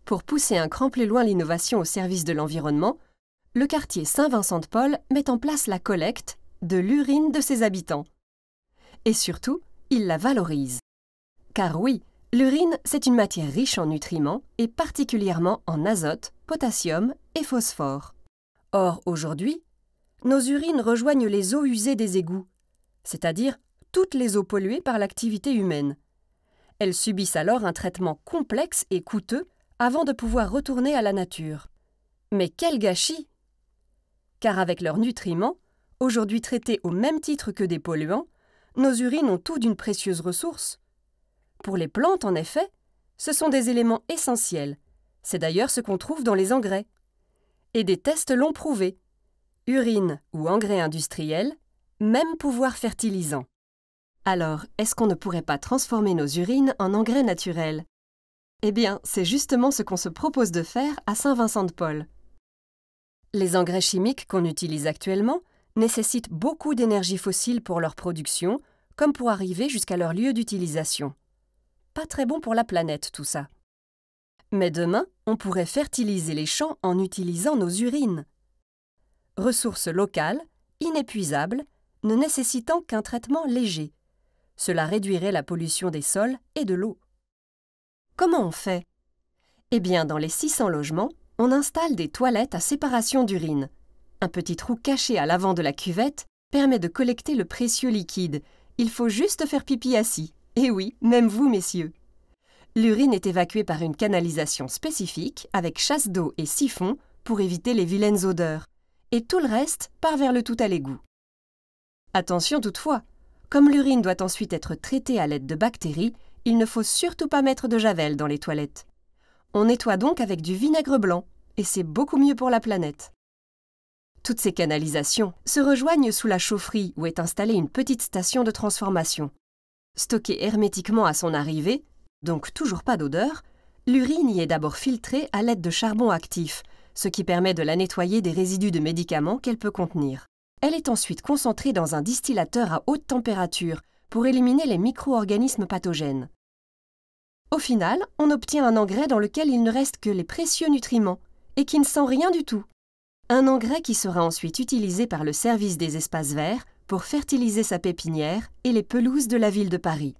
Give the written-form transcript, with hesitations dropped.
Pour pousser un cran plus loin l'innovation au service de l'environnement, le quartier Saint-Vincent-de-Paul met en place la collecte de l'urine de ses habitants. Et surtout, il la valorise. Car oui, l'urine, c'est une matière riche en nutriments et particulièrement en azote, potassium et phosphore. Or, aujourd'hui, nos urines rejoignent les eaux usées des égouts, c'est-à-dire toutes les eaux polluées par l'activité humaine. Elles subissent alors un traitement complexe et coûteux avant de pouvoir retourner à la nature. Mais quel gâchis! Car avec leurs nutriments, aujourd'hui traités au même titre que des polluants, nos urines ont tout d'une précieuse ressource. Pour les plantes, en effet, ce sont des éléments essentiels. C'est d'ailleurs ce qu'on trouve dans les engrais. Et des tests l'ont prouvé. Urine ou engrais industriels, même pouvoir fertilisant. Alors, est-ce qu'on ne pourrait pas transformer nos urines en engrais naturels? Eh bien, c'est justement ce qu'on se propose de faire à Saint-Vincent-de-Paul. Les engrais chimiques qu'on utilise actuellement nécessitent beaucoup d'énergie fossile pour leur production, comme pour arriver jusqu'à leur lieu d'utilisation. Pas très bon pour la planète, tout ça. Mais demain, on pourrait fertiliser les champs en utilisant nos urines. Ressources locales, inépuisables, ne nécessitant qu'un traitement léger. Cela réduirait la pollution des sols et de l'eau. Comment on fait? Eh bien, dans les 600 logements, on installe des toilettes à séparation d'urine. Un petit trou caché à l'avant de la cuvette permet de collecter le précieux liquide. Il faut juste faire pipi assis. Et oui, même vous, messieurs. L'urine est évacuée par une canalisation spécifique avec chasse d'eau et siphon pour éviter les vilaines odeurs. Et tout le reste part vers le tout à l'égout. Attention toutefois, comme l'urine doit ensuite être traitée à l'aide de bactéries, il ne faut surtout pas mettre de javel dans les toilettes. On nettoie donc avec du vinaigre blanc, et c'est beaucoup mieux pour la planète. Toutes ces canalisations se rejoignent sous la chaufferie où est installée une petite station de transformation. Stockée hermétiquement à son arrivée, donc toujours pas d'odeur, l'urine y est d'abord filtrée à l'aide de charbon actif, ce qui permet de la nettoyer des résidus de médicaments qu'elle peut contenir. Elle est ensuite concentrée dans un distillateur à haute température pour éliminer les micro-organismes pathogènes. Au final, on obtient un engrais dans lequel il ne reste que les précieux nutriments et qui ne sent rien du tout. Un engrais qui sera ensuite utilisé par le service des espaces verts pour fertiliser sa pépinière et les pelouses de la ville de Paris.